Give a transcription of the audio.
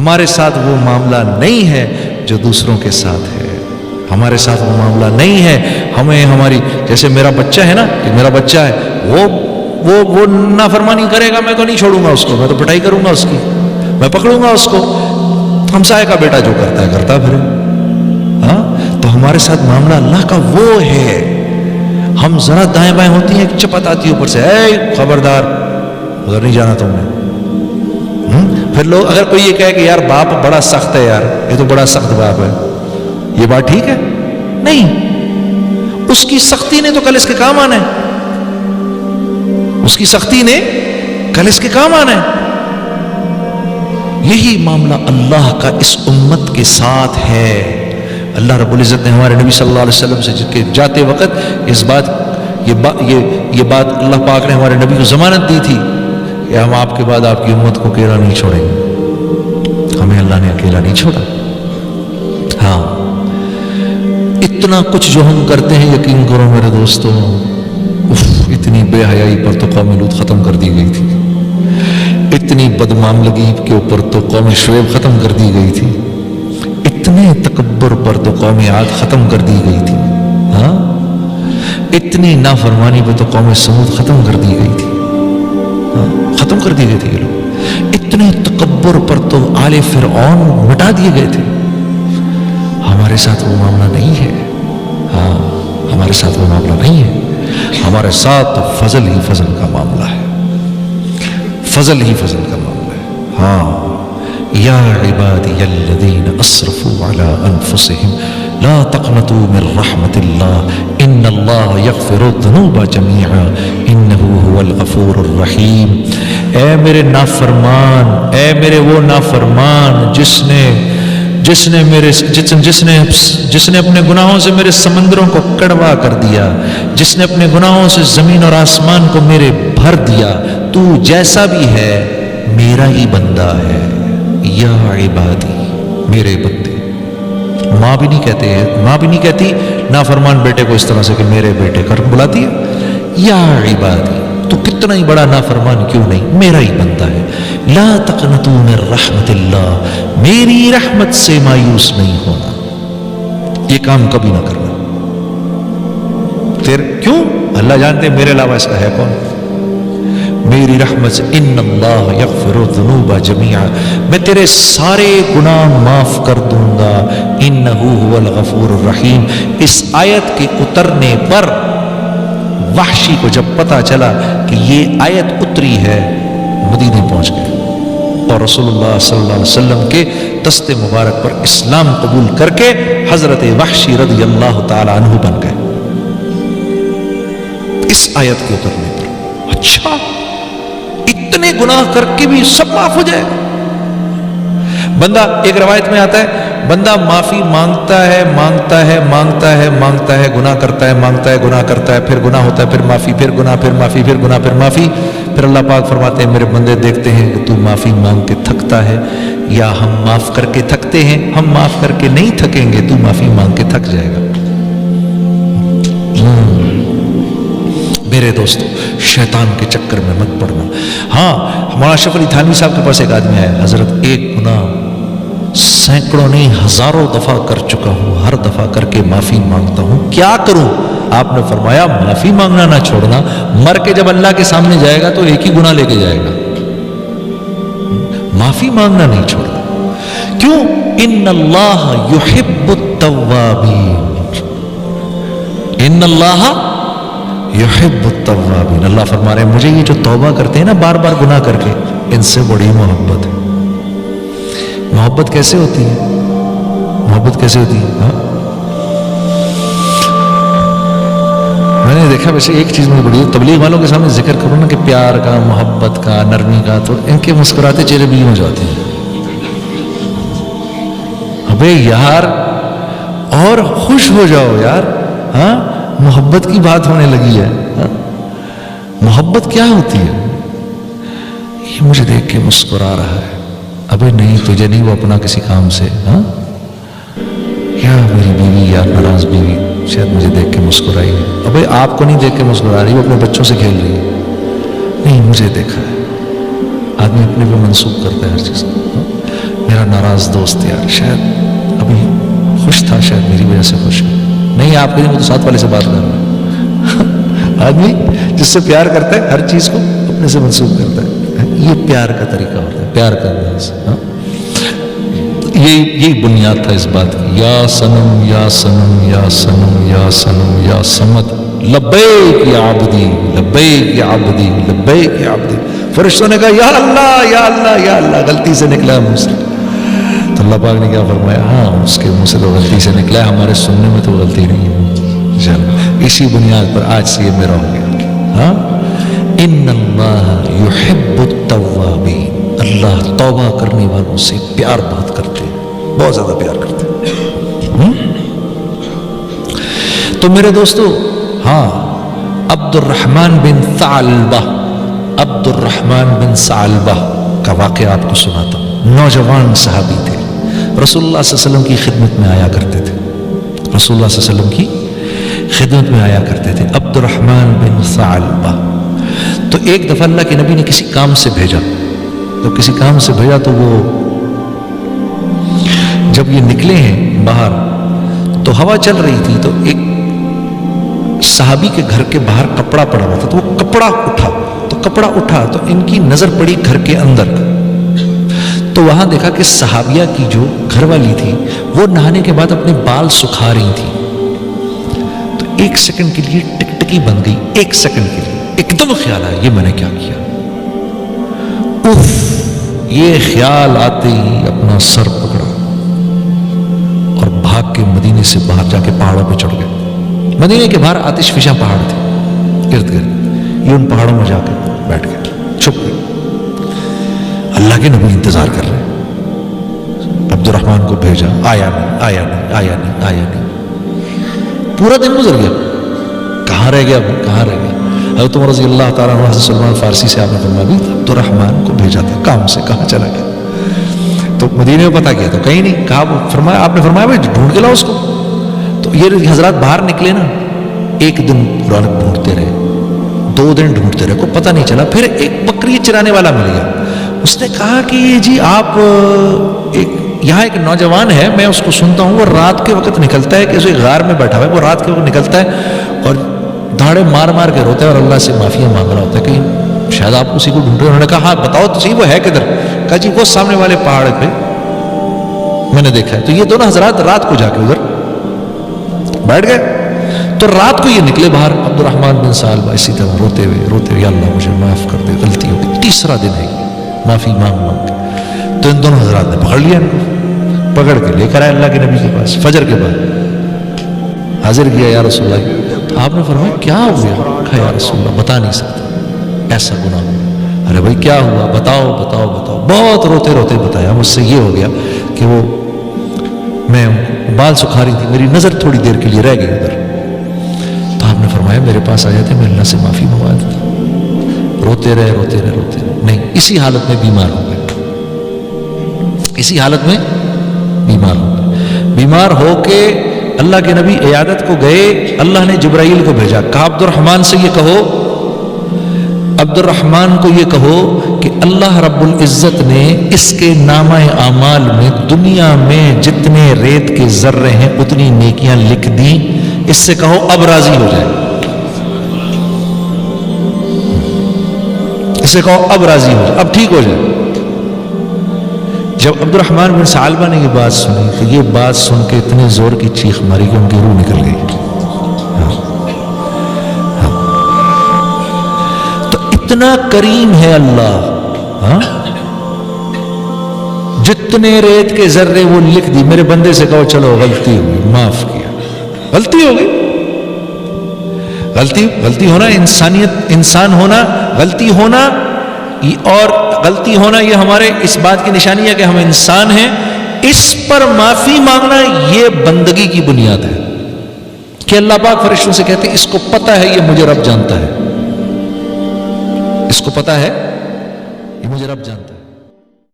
ہمارے ساتھ وہ معاملہ نہیں ہے جو دوسروں کے ساتھ ہے. ہمارے ساتھ وہ معاملہ نہیں ہے. ہمیں ہماری جیسے میرا بچہ ہے نا، کہ میرا بچہ ہے وہ نافرمانی کرے گا، میں تو نہیں چھوڑوں گا اس کو، میں تو پٹائی کروں گا اس کی، میں پکڑوں گا اس کو. ہمسائے کا بیٹا جو کرتا ہے کرتا پھر. ہاں تو ہمارے ساتھ معاملہ اللہ کا وہ ہے. ہم ذرا دائیں بائیں ہوتی ہیں، چپت آتی ہے اوپر سے، اے خبردار ادھر نہیں جانا تم نے. پھر لوگ اگر کوئی یہ کہے کہ یار باپ بڑا سخت ہے، یار یہ تو بڑا سخت باپ ہے، یہ بات ٹھیک ہے؟ نہیں، اس کی سختی نے تو کل اس کے کام آنا ہے. اس کی سختی نے کل اس کے کام آنا ہے. یہی معاملہ اللہ کا اس امت کے ساتھ ہے. اللہ رب العزت نے ہمارے نبی صلی اللہ علیہ وسلم سے جاتے وقت یہ بات اللہ پاک نے ہمارے نبی کو ضمانت دی تھی کہ ہم آپ کے بعد آپ کی امت کو اکیلا نہیں چھوڑیں گے. ہمیں اللہ نے اکیلا نہیں چھوڑا. ہاں اتنا کچھ جو ہم کرتے ہیں، یقین کرو میرے دوستوں، اتنی بے حیائی پر تو قوم لوط ختم کر دی گئی تھی. اتنی بدمعاملگی کے اوپر تو قوم شعیب ختم کر دی گئی تھی. اتنے تکبر پر تو قوم عاد ختم کر دی گئی تھی. ہاں اتنی نافرمانی پہ تو قوم سمود ختم کر دی گئی تھی. ختم کر دی گئی تھی یہ لوگ. اتنے تکبر پر تو آل فرعون مٹا دیے گئے تھے. ہمارے ساتھ وہ معاملہ نہیں ہے. ہاں ہمارے ساتھ وہ معاملہ نہیں ہے. ہمارے ساتھ تو فضل ہی فضل کا معاملہ ہے. فضل ہی فضل کا معاملہ ہے. ہاں یا عبادی الذین اسرفوا علی انفسہم لا تقنطوا من رحمت اللہ ان اللہ یغفر الذنوب جميعا انہ هو الغفور الرحیم. اے میرے نافرمان، اے میرے وہ نافرمان جس نے اپنے گناہوں سے میرے سمندروں کو کڑوا کر دیا، جس نے اپنے گناہوں سے زمین اور آسمان کو میرے بھر دیا. تو جیسا بھی ہے میرا ہی بندہ ہے. یا عبادی، میرے بندے. ماں بھی نہیں کہتی نافرمان بیٹے کو اس طرح سے کہ میرے بیٹے کر بلاتی ہے. یا عبادی، تو کتنا ہی بڑا نافرمان کیوں نہیں، میرا ہی بندہ ہے. لا تقنطوا من رحمت اللہ، میری رحمت سے مایوس نہیں ہونا. یہ کام کبھی نہ کرنا. پھر کیوں؟ اللہ جانتے میرے علاوہ اس کا ہے کون. میری رحمت سے ان اللہ یغفر الذنوب جميعا، میں تیرے سارے گناہ معاف کر دوں گا. انہ هو الغفور الرحیم. اس آیت کے اترنے پر وحشی کو جب پتا چلا کہ یہ آیت اتری ہے، مدینے پہنچ گئے اور رسول اللہ صلی اللہ علیہ وسلم کے دست مبارک پر اسلام قبول کر کے حضرت وحشی رضی اللہ تعالی عنہ بن گئے اس آیت کے اترنے پر. اچھا اتنے گناہ کر کے بھی سب معاف ہو جائے گا. بندہ، ایک روایت میں آتا ہے، بندہ معافی مانگتا ہے، گناہ کرتا ہے، گناہ کرتا ہے، پھر گناہ ہوتا ہے، پھر معافی، پھر گناہ، پھر معافی، پھر گناہ، پھر معافی. پھر اللہ پاک فرماتے ہیں میرے بندے دیکھتے ہیں کہ تو معافی مانگ کے تھکتا ہے یا ہم معاف کر کے تھکتے ہیں. ہم معاف کر کے نہیں تھکیں گے، تو معافی مانگ کے تھک جائے گا. میرے دوستو شیطان کے چکر میں مت پڑنا. ہاں مولانا اشرف علی تھانوی صاحب کے پاس ایک آدمی آیا، حضرت ایک گناہ سینکڑوں نہیں ہزاروں دفعہ کر چکا ہوں، ہر دفعہ کر کے معافی مانگتا ہوں، کیا کروں؟ آپ نے فرمایا معافی مانگنا نہ چھوڑنا. مر کے جب اللہ کے سامنے جائے گا تو ایک ہی گناہ لے کے جائے گا. معافی مانگنا نہیں چھوڑنا. کیوں؟ ان اللہ یحب التوابین، ان اللہ یحب التوابین. اللہ فرما رہے ہیں مجھے یہ جو توبہ کرتے ہیں نا بار بار گناہ کر کے، ان سے بڑی محبت ہے. محبت کیسے ہوتی ہے؟ محبت کیسے ہوتی ہے؟ ہاں میں نے دیکھا، ویسے ایک چیز مجھے بڑی تبلیغ والوں کے سامنے ذکر کروں نا کہ پیار کا، محبت کا، نرمی کا، تو ان کے مسکراتے چہرے بھی ہو جاتے ہیں. ابے یار اور خوش ہو جاؤ یار. ہاں محبت کی بات ہونے لگی ہے. محبت کیا ہوتی ہے؟ یہ مجھے دیکھ کے مسکرا رہا ہے. ابے نہیں، تجھے نہیں، وہ اپنا کسی کام سے. ہاں یا میری بیوی یا ناراض بیوی شاید مجھے دیکھ کے مسکرائی ہے. ابے آپ کو نہیں دیکھ کے مسکرا رہی، وہ اپنے بچوں سے کھیل رہی ہے. نہیں، مجھے دیکھا ہے. آدمی اپنے پہ منسوخ کرتا ہے ہر چیز کو. میرا میرا ناراض دوست یار شاید ابھی خوش تھا، شاید میری وجہ سے خوش ہے. نہیں آپ کے لیے وہ تو ساتھ والے سے بات کر رہا ہے. آدمی جس سے پیار کرتا ہے ہر چیز کو اپنے سے منسوب کرتا ہے. یہ پیار کا طریقہ ہوتا ہے، پیار کا انداز. یہی بنیاد تھا اس بات کی. یا صنم یا صنم یا صنم یا صنم یا صمد لبیک یا عبدی لبیک یا عبدی لبیک یا عبدی. فرشتوں نے کہا یا اللہ یا اللہ یا اللہ. غلطی سے نکلا منہ سے. تو اللہ پاک نے کیا فرمایا؟ ہاں اس کے منہ سے تو غلطی سے نکلا ہے، ہمارے سننے میں تو غلطی نہیں ہے. چلو اسی بنیاد پر آج سے یہ میرا ہو گیا. ہاں ان اللہ یحب التوابین. اللہ توبہ کرنے والوں سے پیار بہت کرتے ہیں، بہت زیادہ پیار کرتے ہیں. تو میرے دوستو، ہاں عبد الرحمن بن ثعلبہ، عبد الرحمن بن ثعلبہ کا واقعہ آپ کو سناتا ہوں. نوجوان صحابی تھے، رسول اللہ صلی اللہ علیہ وسلم کی خدمت میں آیا کرتے تھے. رسول اللہ صلی اللہ علیہ وسلم کی خدمت میں آیا کرتے تھے عبد الرحمن بن ثعلبہ. تو ایک دفعہ اللہ کے نبی نے کسی کام سے بھیجا، تو کسی کام سے بھیجا تو وہ جب یہ نکلے ہیں باہر تو ہوا چل رہی تھی، تو ایک صحابی کے گھر کے باہر کپڑا پڑا ہوا تھا. تو وہ کپڑا اٹھا تو ان کی نظر پڑی گھر کے اندر. تو وہاں دیکھا کہ صحابیہ کی جو گھر والی تھی وہ نہانے کے بعد اپنے بال سکھا رہی تھی. تو ایک سیکنڈ کے لیے ٹکٹکی بن گئی. ایک سیکنڈ کے لیے ایک دم خیال آیا یہ میں نے کیا کیا. اف، یہ خیال آتے ہی اپنا سر پکڑا اور بھاگ کے مدینے سے باہر جا کے پہاڑوں پہ چڑھ گئے. مدینے کے باہر آتش فشاں پہاڑ تھے ارد گرد. یہ ان پہاڑوں میں جا کے بیٹھ گئے، چھپ گئے. اللہ کے نبی انتظار کر رہے ہیں. عبد الرحمن کو بھیجا، آیا نہیں. پورا دن گزر گیا، کہاں رہ گیا. حضرت عمر رضی اللہ تعالیٰ عنہ، حضرت سلمان فارسی سے آپ نے فرمایا بھی عبد الرحمن کو بھیجا تھا کام سے، کہاں چلا گیا. تو مدینے میں پتہ کیا تو کہیں نہیں. کہا آپ نے فرمایا بھائی ڈھونڈ کے لاؤ اس کو. تو یہ حضرات باہر نکلے نا، ایک دن پرانا ڈھونڈتے رہے، 2 دن ڈھونڈتے رہے، کو پتہ نہیں چلا. پھر ایک بکری چرانے والا مل گیا. اس نے کہا کہ جی آپ یہاں ایک نوجوان ہے، میں اس کو سنتا ہوں، وہ رات کے وقت نکلتا ہے کہ اسے غار میں بیٹھا ہوا ہے، وہ رات کے وقت نکلتا ہے اور دھاڑے مار مار کے روتا ہے اور اللہ سے معافیاں مانگ رہا ہوتا ہے کہ شاید آپ اسی کو ڈھونڈ رہے. انہوں نے کہا ہاں بتاؤ تو صحیح وہ ہے کدھر. کہا جی وہ سامنے والے پہاڑ پہ میں نے دیکھا ہے. تو یہ دونوں حضرات رات کو جا کے ادھر بیٹھ گئے. تو رات کو یہ نکلے باہر. عبد الرحمن بن ثعلبہ اسی طرح روتے ہوئے یا اللہ مجھے معاف کر دے، غلطی ہو گئی. تیسرا دن ہے معافی مانگ کے. تو ان دونوں حضرات نے پکڑ لیا، ان کو پکڑ کے لے کر آئے اللہ کے نبی کے پاس. فجر کے بعد حاضر کیا یا رسول اللہ. آپ نے فرمایا کیا ہو گیا؟ کہا یا رسول اللہ بتا نہیں سکتا، ایسا گناہ ہوا. ارے بھائی کیا ہوا؟ بتاؤ. بہت روتے بتایا. مجھ سے یہ ہو گیا کہ وہ میں بال سکھا رہی تھی، میری نظر تھوڑی دیر کے لیے رہ گئی ادھر. تو آپ نے فرمایا میرے پاس آ جاتے، میں اللہ سے معافی منگوا دیتا. روتے رہے. نہیں، اسی حالت میں بیمار ہو گئے. بیمار ہو کے اللہ کے نبی عیادت کو گئے. اللہ نے جبرائیل کو بھیجا، کہا عبد الرحمن سے یہ کہو، عبد الرحمن کو یہ کہو کہ اللہ رب العزت نے اس کے نامہ اعمال میں دنیا میں جتنے ریت کے ذرے ہیں اتنی نیکیاں لکھ دی. اس سے کہو اب راضی ہو جائے. اس سے کہو اب راضی ہو جائے، اب ٹھیک ہو جائے. جب عبد الرحمن بن ثعلبہ نے یہ بات سنی تو یہ بات سن کے اتنے زور کی چیخ ماری کہ ان کی روح نکل گئی. تو اتنا کریم ہے اللہ، جتنے ریت کے ذرے وہ لکھ دی. میرے بندے سے کہو چلو غلطی ہوئی، معاف کیا. غلطی ہو گئی. غلطی ہونا انسان ہونا، غلطی ہونا اور غلطی ہونا یہ ہمارے اس بات کی نشانی ہے کہ ہم انسان ہیں. اس پر معافی مانگنا یہ بندگی کی بنیاد ہے کہ اللہ پاک فرشتوں سے کہتے ہیں اس کو پتہ ہے یہ مجھے رب جانتا ہے، اس کو پتہ ہے یہ مجھے رب جانتا ہے.